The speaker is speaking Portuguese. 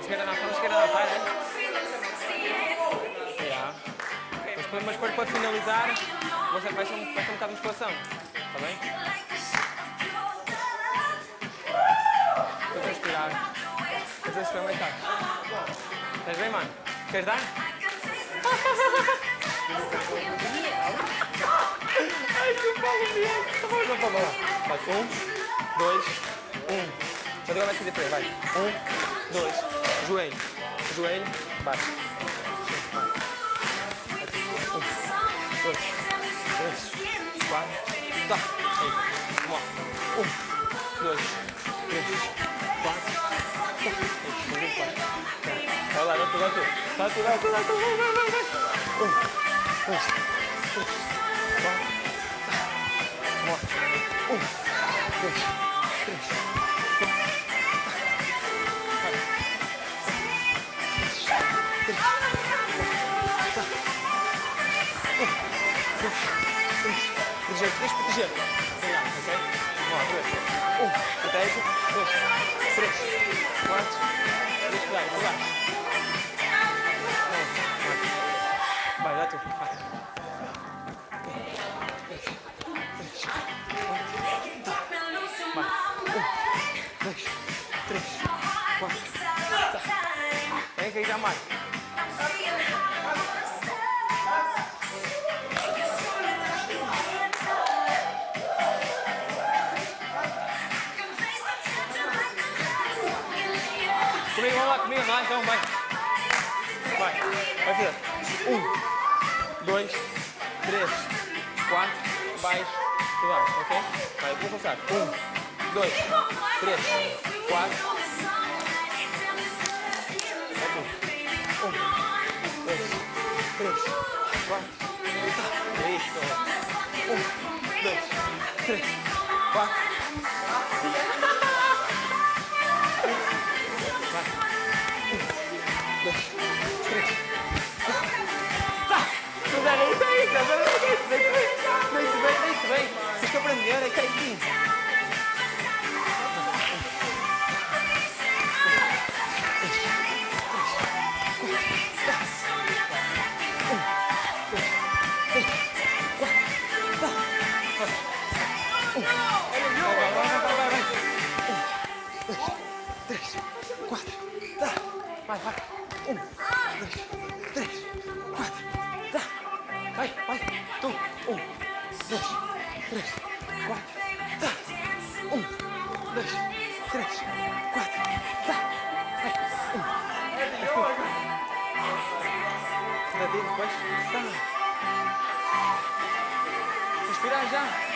Esquerda não, sai, né? Yeah. Mas depois para finalizar, vai ser um bocado de musculação. Está bem? Estou a respirar. Fazer o supermercado. Estás bem, mano? Queres dar? Ai, que bom, Vamos lá. Vai, 1, 2, 1. Mas agora vai ser diferente, vai. 1, 2, joelho, vai. 1, 2, 3, 4, tá. Aí, vamos lá. 1, 2, 3, 4, tá. Vai lá, vai tu. Vai. 1, 2, 3, 4. Vamos lá. 1, 2, 3, 4. Proteger. Ok? Vamos lá, 2. 1, protege. 2, 3, 4. Relaxa. Vai, dá tu. Vai. 1, 2, 3, 4. Vem que aí já mais. Comigo, vamos lá, então, vai. Vai fazer. 1, 2, 3, 4, baixo, baixo, ok? Vai, vou começar. 1, 2, 3, 4. 1, 2, 3, 4. Isso. 1, 2, 3, 4. Deita bem. Vocês estão aprendendo, é que é aqui. 3, 4. Vai. 1, 2, 3, 4. Vai. Tu. 1, 2, 3, 4. 1, 2, 3, 4. Vai. 1. Depois. Respirar já.